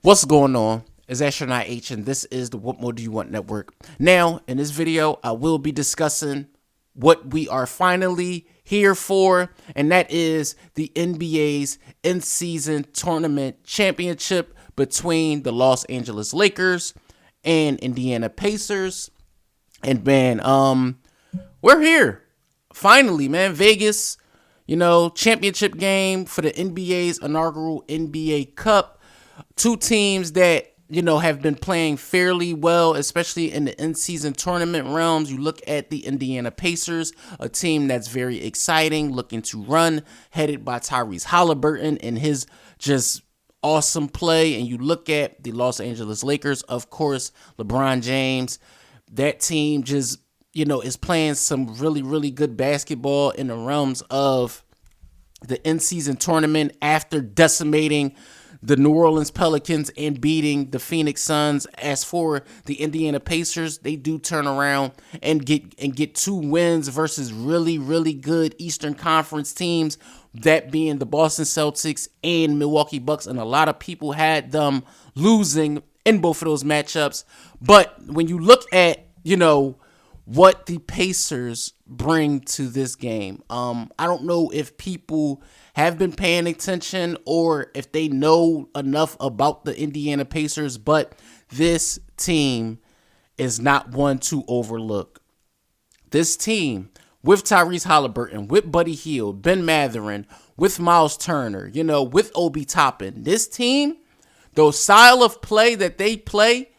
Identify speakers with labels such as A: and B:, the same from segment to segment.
A: What's going on? It's Astronaut H, and this is the What More Do You Want Network. Now, in this video, I will be discussing what we are finally here for, and that is the NBA's in-season tournament championship between the Los Angeles Lakers and Indiana Pacers. And man, we're here. Finally, man. Vegas, championship game for the NBA's inaugural NBA Cup. Two teams that have been playing fairly well, especially in the in-season tournament realms. You look at the Indiana Pacers, a team that's very exciting, looking to run, headed by Tyrese Halliburton and his just awesome play. And you look at the Los Angeles Lakers, of course, LeBron James. That team just is playing some really, really good basketball in the realms of the in-season tournament after decimating the New Orleans Pelicans and beating the Phoenix Suns. As for the Indiana Pacers, they do turn around and get two wins versus really, really good Eastern Conference teams, that being the Boston Celtics and Milwaukee Bucks. And a lot of people had them losing in both of those matchups. But when you look at, what the Pacers bring to this game, I don't know if people have been paying attention or if they know enough about the Indiana Pacers, but this team is not one to overlook. This team with Tyrese Halliburton, with Buddy Hield, Ben Mathurin, with Miles Turner, with Obi Toppin, this team, the style of play that they play,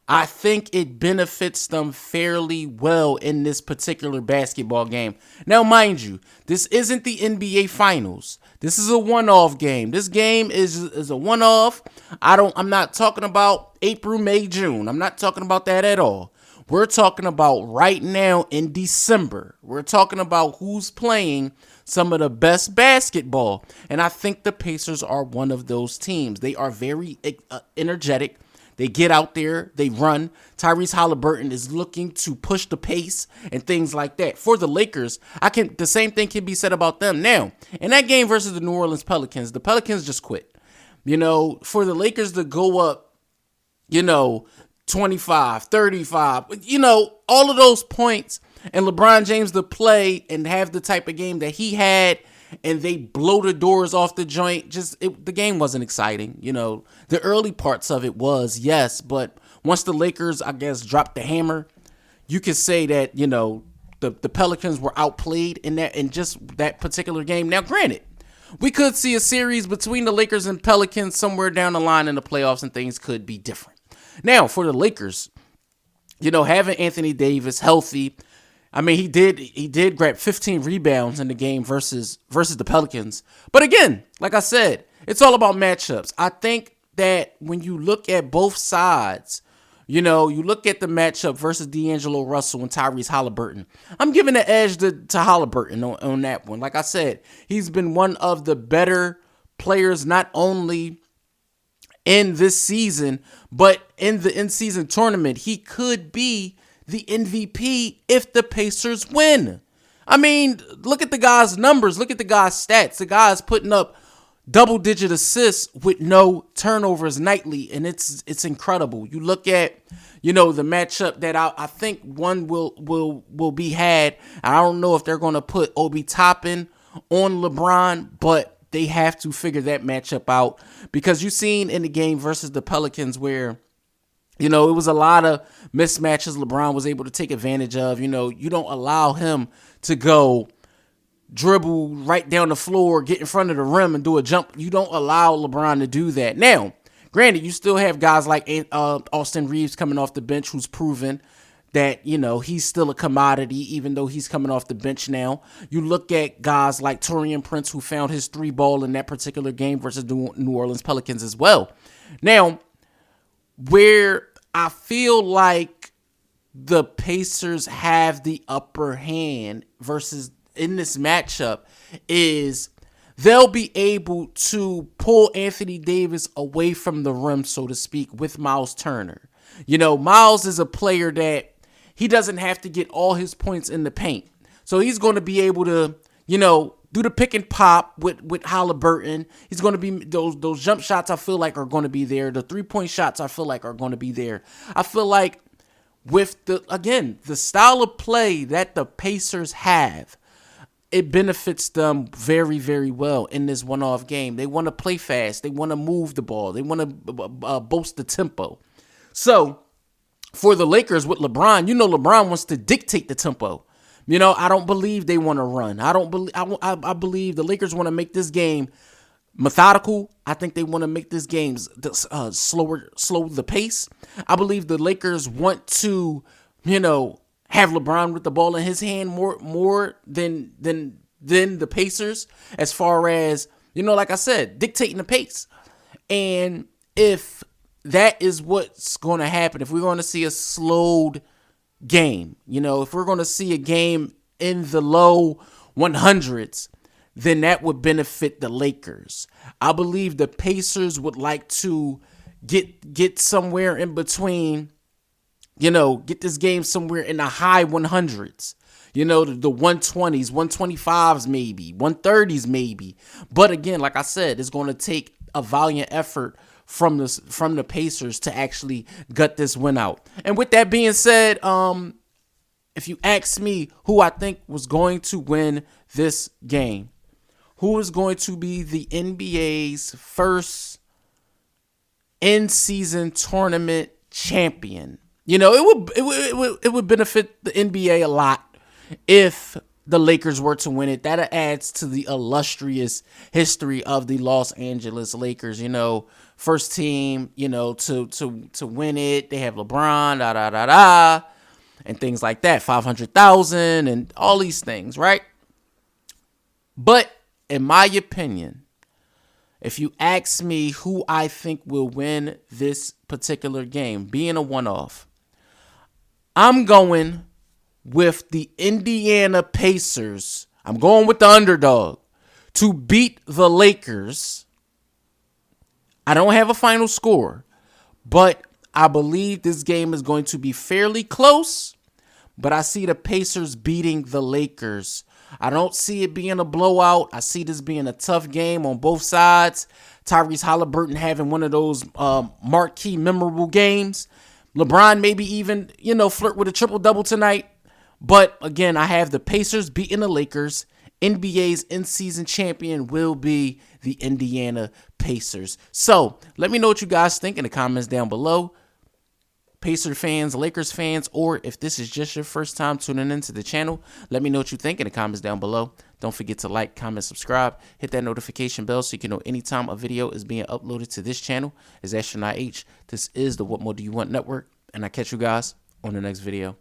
A: I think it benefits them fairly well in this particular basketball game. Now, mind you, this isn't the NBA Finals. This is a one-off game. This game is a one-off. I'm not talking about April, May, June. I'm not talking about that at all. We're talking about right now in December. We're talking about who's playing some of the best basketball. And I think the Pacers are one of those teams. They are very energetic. They get out there, they run. Tyrese Halliburton is looking to push the pace and things like that. For the Lakers, the same thing can be said about them. Now, in that game versus the New Orleans Pelicans, the Pelicans just quit. For the Lakers to go up, 25, 35, all of those points, and LeBron James to play and have the type of game that he had, and they blow the doors off the joint. The game wasn't exciting. The early parts of it was, yes, but once the Lakers, I guess, dropped the hammer, you could say that, the Pelicans were outplayed in just that particular game. Now, granted, we could see a series between the Lakers and Pelicans somewhere down the line in the playoffs, and things could be different. Now, for the Lakers, having Anthony Davis healthy, I mean, he did grab 15 rebounds in the game versus the Pelicans. But again, like I said, it's all about matchups. I think that when you look at both sides, you look at the matchup versus D'Angelo Russell and Tyrese Halliburton, I'm giving the edge to Halliburton on that one. Like I said, he's been one of the better players, not only in this season, but in the in-season tournament. He could be the MVP if the Pacers win. I mean, look at the guy's numbers. Look at the guy's stats. The guy's putting up double-digit assists with no turnovers nightly, and it's incredible. You look at, the matchup that I think one will be had. I don't know if they're going to put Obi Toppin on LeBron, but they have to figure that matchup out, because you've seen in the game versus the Pelicans where it was a lot of mismatches LeBron was able to take advantage of. You don't allow him to go dribble right down the floor, get in front of the rim and do a jump. You don't allow LeBron to do that. Now, granted, you still have guys like Austin Reeves coming off the bench, who's proven that, he's still a commodity, even though he's coming off the bench now. You look at guys like Taurean Prince, who found his three ball in that particular game versus the New Orleans Pelicans as well. Now, where I feel like the Pacers have the upper hand versus in this matchup is they'll be able to pull Anthony Davis away from the rim, so to speak, with Miles Turner. Miles is a player that he doesn't have to get all his points in the paint. So he's going to be able to, do the pick and pop with Halliburton. He's going to be those jump shots. I feel like are going to be there. The 3-point shots I feel like are going to be there. I feel like with the style of play that the Pacers have, it benefits them very, very well in this one-off game. They want to play fast. They want to move the ball. They want to boast the tempo. So for the Lakers with LeBron, LeBron wants to dictate the tempo. I don't believe they want to run. I believe the Lakers want to make this game methodical. I think they want to make this game slow the pace. I believe the Lakers want to, have LeBron with the ball in his hand more than the Pacers, as far as, like I said, dictating the pace. And if that is what's going to happen, if we're going to see a slowed game, if we're going to see a game in the low 100s, then that would benefit the Lakers. I believe the Pacers would like to get somewhere in between, get this game somewhere in the high 100s, the 120s, 125s maybe, 130s maybe. But again, like I said, it's going to take a valiant effort from the Pacers to actually gut this win out. And with that being said, if you ask me who I think was going to win this game, who is going to be the NBA's first in-season tournament champion, it would benefit the NBA a lot if the Lakers were to win it. That adds to the illustrious history of the Los Angeles Lakers. First team, to win it. They have LeBron, and things like that. 500,000 and all these things, right? But in my opinion, if you ask me who I think will win this particular game, being a one-off, I'm going with the Indiana Pacers. I'm going with the underdog to beat the Lakers. I don't have a final score, but I believe this game is going to be fairly close, but I see the Pacers beating the Lakers. I don't see it being a blowout. I see this being a tough game on both sides. Tyrese Halliburton having one of those marquee, memorable games. LeBron maybe even, flirt with a triple-double tonight. But again, I have the Pacers beating the Lakers. NBA's in-season champion will be the Indiana Pacers. So let me know what you guys think in the comments down below. Pacer fans, Lakers fans, or if this is just your first time tuning into the channel, let me know what you think in the comments down below. Don't forget to like, comment, subscribe, hit that notification bell so you can know anytime a video is being uploaded to this channel. It's Astronaut H. This is the What More Do You Want Network, and I'll catch you guys on the next video.